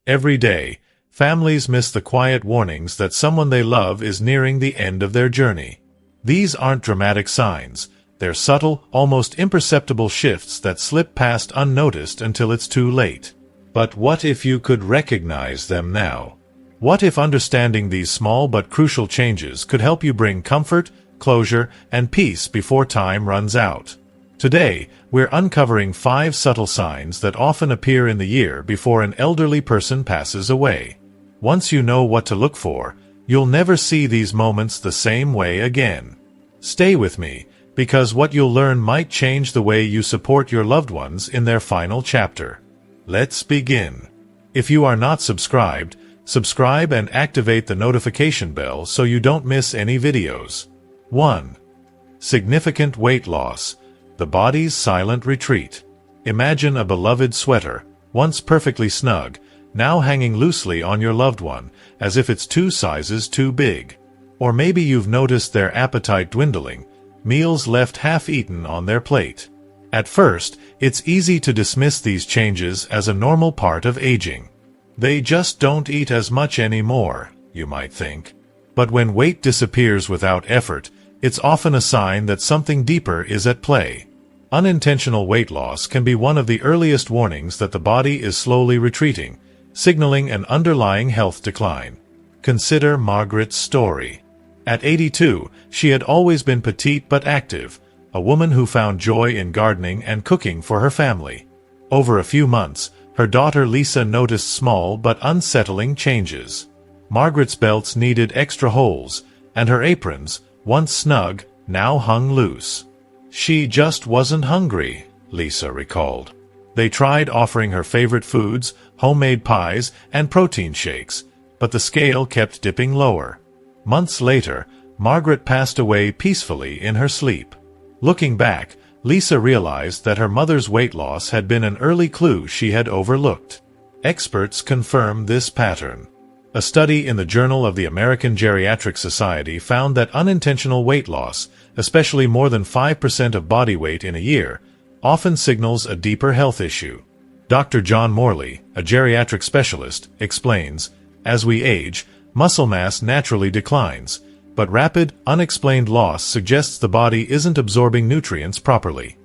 Every day, families miss the quiet warnings that someone they love is nearing the end of their journey. These aren't dramatic signs. They're subtle, almost imperceptible shifts that slip past unnoticed until it's too late. But what if you could recognize them now? What if understanding these small but crucial changes could help you bring comfort, closure, and peace before time runs out? Today, we're uncovering 5 subtle signs that often appear in the year before an elderly person passes away. Once you know what to look for, you'll never see these moments the same way again. Stay with me, because what you'll learn might change the way you support your loved ones in their final chapter. Let's begin. If you are not subscribed, subscribe and activate the notification bell so you don't miss any videos. 1. Significant weight loss. The body's silent retreat. Imagine a beloved sweater, once perfectly snug, now hanging loosely on your loved one, as if it's 2 sizes too big. Or maybe you've noticed their appetite dwindling, meals left half-eaten on their plate. At first, it's easy to dismiss these changes as a normal part of aging. They just don't eat as much anymore, you might think. But when weight disappears without effort, it's often a sign that something deeper is at play. Unintentional weight loss can be one of the earliest warnings that the body is slowly retreating, signaling an underlying health decline. Consider Margaret's story. At 82, she had always been petite but active, a woman who found joy in gardening and cooking for her family. Over a few months, her daughter Lisa noticed small but unsettling changes. Margaret's belts needed extra holes, and her aprons, once snug, now hung loose. She just wasn't hungry, Lisa recalled. They tried offering her favorite foods, homemade pies, and protein shakes, but the scale kept dipping lower. Months later, Margaret passed away peacefully in her sleep. Looking back, Lisa realized that her mother's weight loss had been an early clue she had overlooked. Experts confirm this pattern. A study in the Journal of the American Geriatric Society found that unintentional weight loss, especially more than 5% of body weight in a year, often signals a deeper health issue. Dr. John Morley, a geriatric specialist, explains, as we age, muscle mass naturally declines, but rapid, unexplained loss suggests the body isn't absorbing nutrients properly.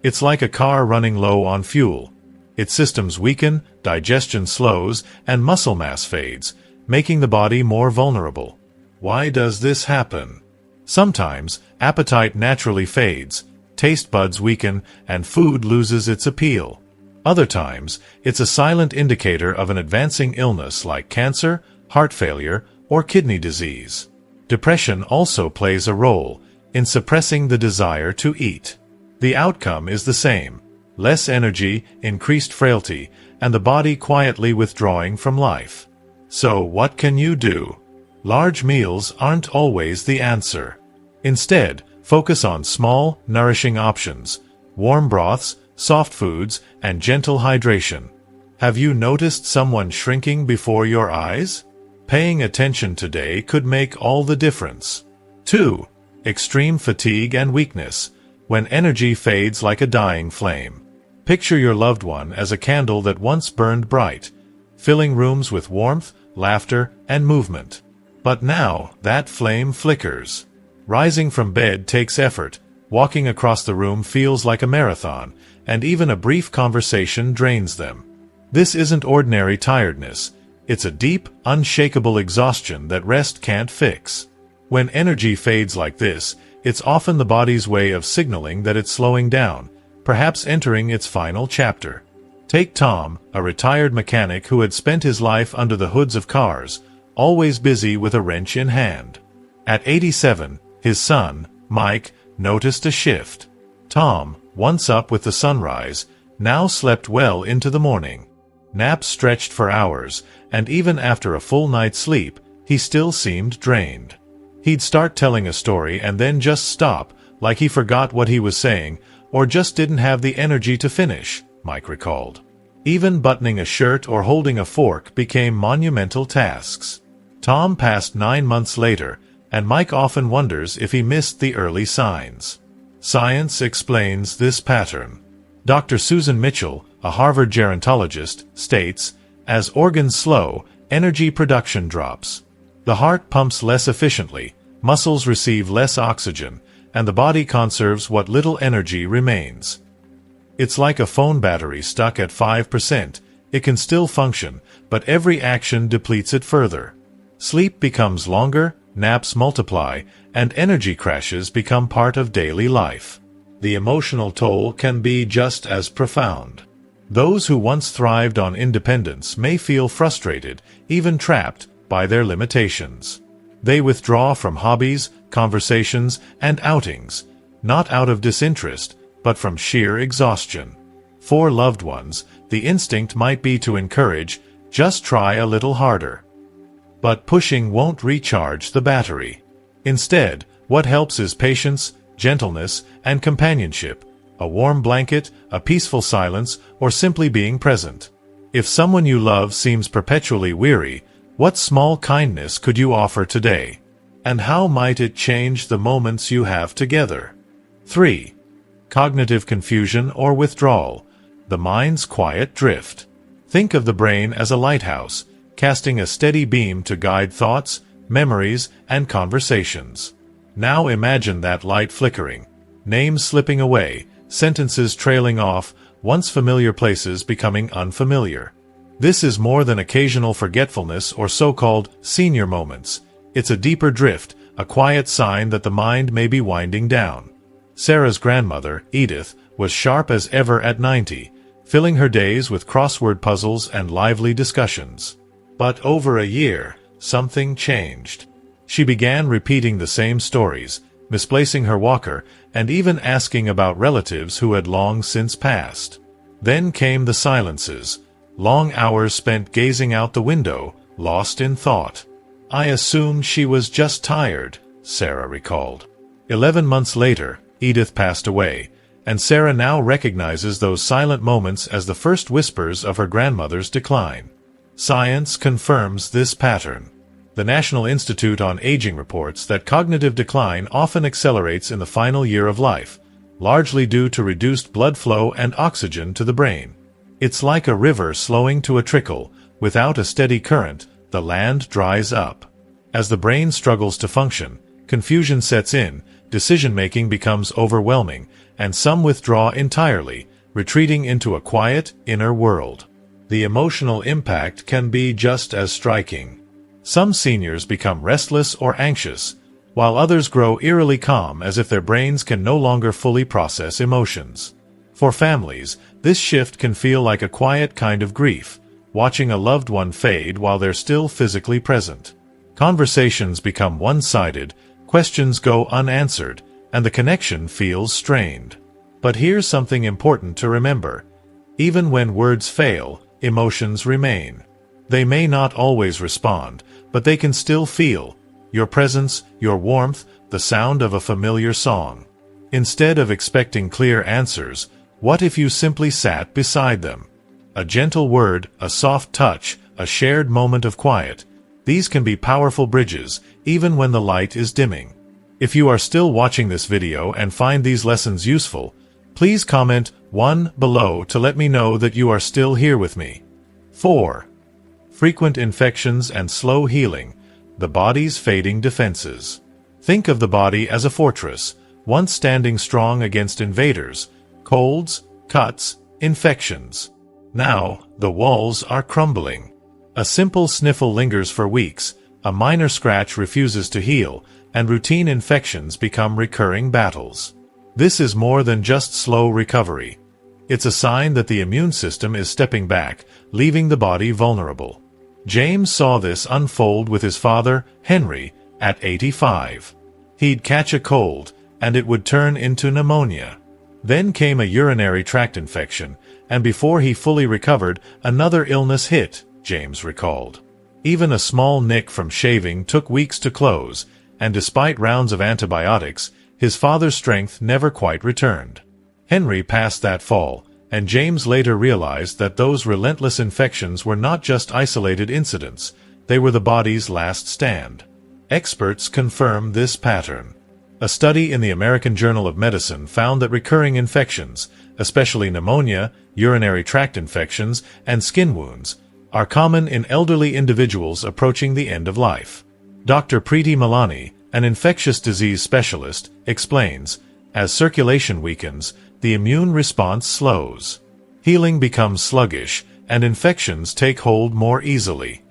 It's like a car running low on fuel. Its systems weaken, digestion slows, and muscle mass fades, making the body more vulnerable. Why does this happen? Sometimes, appetite naturally fades, taste buds weaken, and food loses its appeal. Other times, it's a silent indicator of an advancing illness like cancer, heart failure, or kidney disease. Depression also plays a role in suppressing the desire to eat. The outcome is the same: less energy, increased frailty, and the body quietly withdrawing from life. So what can you do? Large meals aren't always the answer. Instead, focus on small, nourishing options: warm broths, soft foods, and gentle hydration. Have you noticed someone shrinking before your eyes? Paying attention today could make all the difference. 2. Extreme fatigue and weakness, when energy fades like a dying flame. Picture your loved one as a candle that once burned bright, filling rooms with warmth, laughter, and movement. But now, that flame flickers. Rising from bed takes effort, walking across the room feels like a marathon, and even a brief conversation drains them. This isn't ordinary tiredness. It's a deep, unshakable exhaustion that rest can't fix. When energy fades like this, it's often the body's way of signaling that it's slowing down, perhaps entering its final chapter. Take Tom, a retired mechanic who had spent his life under the hoods of cars, always busy with a wrench in hand. At 87, his son, Mike, noticed a shift. Tom, once up with the sunrise, now slept well into the morning. Naps stretched for hours, and even after a full night's sleep, he still seemed drained. He'd start telling a story and then just stop, like he forgot what he was saying, or just didn't have the energy to finish, Mike recalled. Even buttoning a shirt or holding a fork became monumental tasks. Tom passed 9 months later, and Mike often wonders if he missed the early signs. Science explains this pattern. Dr. Susan Mitchell, a Harvard gerontologist, states, As organs slow, energy production drops. The heart pumps less efficiently, muscles receive less oxygen, and the body conserves what little energy remains. It's like a phone battery stuck at 5%. It can still function, but every action depletes it further. Sleep becomes longer, naps multiply, and energy crashes become part of daily life. The emotional toll can be just as profound. Those who once thrived on independence may feel frustrated, even trapped, by their limitations. They withdraw from hobbies, conversations, and outings, not out of disinterest, but from sheer exhaustion. For loved ones, the instinct might be to encourage, just try a little harder. But pushing won't recharge the battery. Instead, what helps is patience, gentleness, and companionship, a warm blanket, a peaceful silence, or simply being present. If someone you love seems perpetually weary, what small kindness could you offer today? And how might it change the moments you have together? 3. Cognitive confusion or withdrawal, the mind's quiet drift. Think of the brain as a lighthouse, casting a steady beam to guide thoughts, memories, and conversations. Now imagine that light flickering, names slipping away, sentences trailing off, once familiar places becoming unfamiliar. This is more than occasional forgetfulness or so-called senior moments. It's a deeper drift, a quiet sign that the mind may be winding down. Sarah's grandmother, Edith, was sharp as ever at 90, filling her days with crossword puzzles and lively discussions. But over a year, something changed. She began repeating the same stories, misplacing her walker, and even asking about relatives who had long since passed. Then came the silences, long hours spent gazing out the window, lost in thought. I assumed she was just tired, Sarah recalled. 11 months later, Edith passed away, and Sarah now recognizes those silent moments as the first whispers of her grandmother's decline. Science confirms this pattern. The National Institute on Aging reports that cognitive decline often accelerates in the final year of life, largely due to reduced blood flow and oxygen to the brain. It's like a river slowing to a trickle. Without a steady current, the land dries up. As the brain struggles to function, confusion sets in, decision-making becomes overwhelming, and some withdraw entirely, retreating into a quiet, inner world. The emotional impact can be just as striking. Some seniors become restless or anxious, while others grow eerily calm as if their brains can no longer fully process emotions. For families, this shift can feel like a quiet kind of grief, watching a loved one fade while they're still physically present. Conversations become one-sided, questions go unanswered, and the connection feels strained. But here's something important to remember. Even when words fail, emotions remain. They may not always respond, but they can still feel your presence, your warmth, the sound of a familiar song. Instead of expecting clear answers, what if you simply sat beside them? A gentle word, a soft touch, a shared moment of quiet. These can be powerful bridges, even when the light is dimming. If you are still watching this video and find these lessons useful, please comment 1 below to let me know that you are still here with me. 4. Frequent infections and slow healing, the body's fading defenses. Think of the body as a fortress, once standing strong against invaders, colds, cuts, infections. Now, the walls are crumbling. A simple sniffle lingers for weeks, a minor scratch refuses to heal, and routine infections become recurring battles. This is more than just slow recovery. It's a sign that the immune system is stepping back, leaving the body vulnerable. James saw this unfold with his father, Henry, at 85. He'd catch a cold, and it would turn into pneumonia. Then came a urinary tract infection, and before he fully recovered, another illness hit, James recalled. Even a small nick from shaving took weeks to close, and despite rounds of antibiotics, his father's strength never quite returned. Henry passed that fall, and James later realized that those relentless infections were not just isolated incidents, they were the body's last stand. Experts confirm this pattern. A study in the American Journal of Medicine found that recurring infections, especially pneumonia, urinary tract infections, and skin wounds, are common in elderly individuals approaching the end of life. Dr. Preeti Malani, an infectious disease specialist, explains, as circulation weakens, the immune response slows. Healing becomes sluggish, and infections take hold more easily.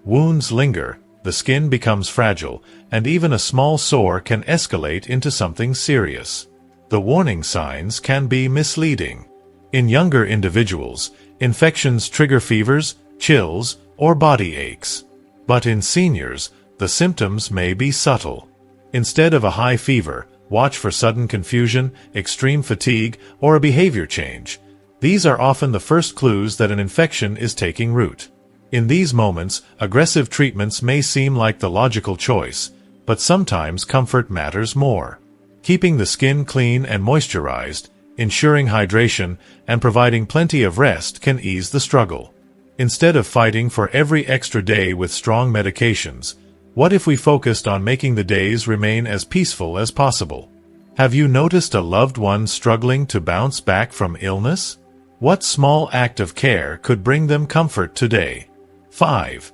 Wounds linger, the skin becomes fragile, and even a small sore can escalate into something serious. The warning signs can be misleading. In younger individuals, infections trigger fevers, chills, or body aches. But in seniors, the symptoms may be subtle. Instead of a high fever, watch for sudden confusion, extreme fatigue, or a behavior change. These are often the first clues that an infection is taking root. In these moments, aggressive treatments may seem like the logical choice, but sometimes comfort matters more. Keeping the skin clean and moisturized, ensuring hydration, and providing plenty of rest can ease the struggle. Instead of fighting for every extra day with strong medications, what if we focused on making the days remain as peaceful as possible? Have you noticed a loved one struggling to bounce back from illness? What small act of care could bring them comfort today? 5.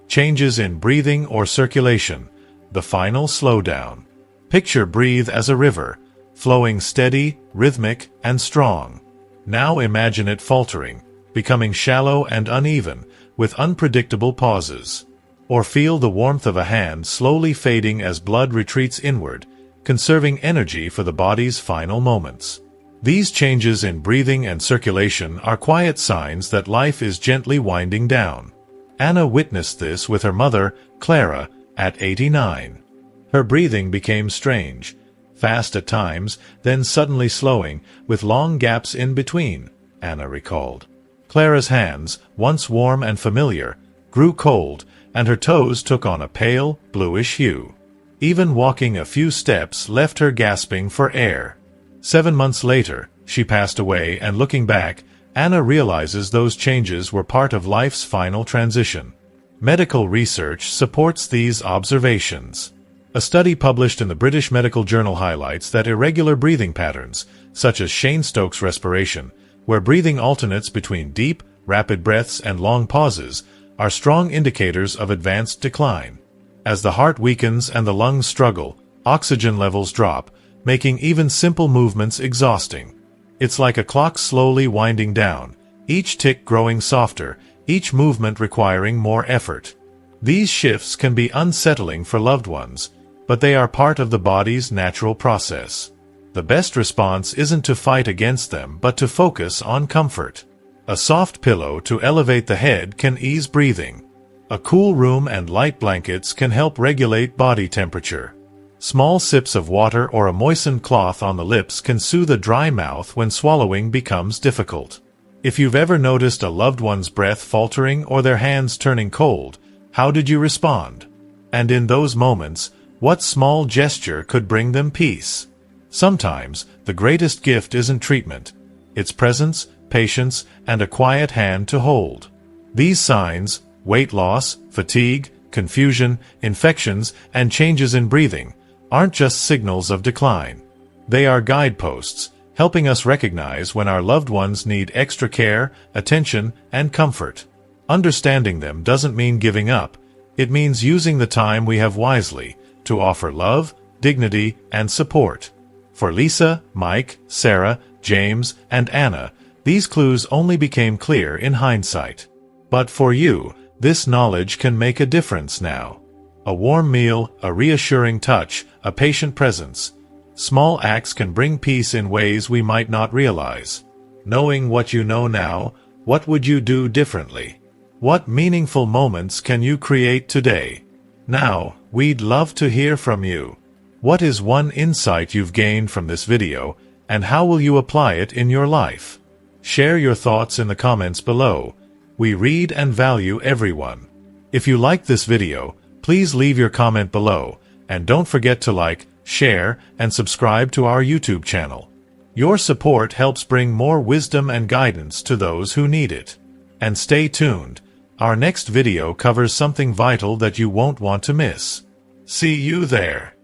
Changes in breathing or circulation. The final slowdown. Picture breathe as a river, flowing steady, rhythmic, and strong. Now imagine it faltering, becoming shallow and uneven, with unpredictable pauses. Or feel the warmth of a hand slowly fading as blood retreats inward, conserving energy for the body's final moments. These changes in breathing and circulation are quiet signs that life is gently winding down. Anna witnessed this with her mother, Clara, at 89. Her breathing became strange, fast at times, then suddenly slowing, with long gaps in between, Anna recalled. Clara's hands, once warm and familiar, grew cold, and her toes took on a pale, bluish hue. Even walking a few steps left her gasping for air. 7 months later, she passed away, and looking back, Anna realizes those changes were part of life's final transition. Medical research supports these observations. A study published in the British Medical Journal highlights that irregular breathing patterns, such as Cheyne-Stokes respiration, where breathing alternates between deep, rapid breaths and long pauses, are strong indicators of advanced decline. As the heart weakens and the lungs struggle, oxygen levels drop, making even simple movements exhausting. It's like a clock slowly winding down, each tick growing softer, each movement requiring more effort. These shifts can be unsettling for loved ones, but they are part of the body's natural process. The best response isn't to fight against them, but to focus on comfort. A soft pillow to elevate the head can ease breathing. A cool room and light blankets can help regulate body temperature. Small sips of water or a moistened cloth on the lips can soothe a dry mouth when swallowing becomes difficult. If you've ever noticed a loved one's breath faltering or their hands turning cold, how did you respond? And in those moments, what small gesture could bring them peace? Sometimes, the greatest gift isn't treatment. It's presence, patience, and a quiet hand to hold. These signs, weight loss, fatigue, confusion, infections, and changes in breathing, aren't just signals of decline. They are guideposts, helping us recognize when our loved ones need extra care, attention, and comfort. Understanding them doesn't mean giving up. It means using the time we have wisely to offer love, dignity, and support. For Lisa, Mike, Sarah, James, and Anna, these clues only became clear in hindsight. But for you, this knowledge can make a difference now. A warm meal, a reassuring touch, a patient presence. Small acts can bring peace in ways we might not realize. Knowing what you know now, what would you do differently? What meaningful moments can you create today? Now, we'd love to hear from you. What is one insight you've gained from this video, and how will you apply it in your life? Share your thoughts in the comments below. We read and value everyone. If you liked this video, please leave your comment below, and don't forget to like, share, and subscribe to our YouTube channel. Your support helps bring more wisdom and guidance to those who need it. And stay tuned. Our next video covers something vital that you won't want to miss. See you there.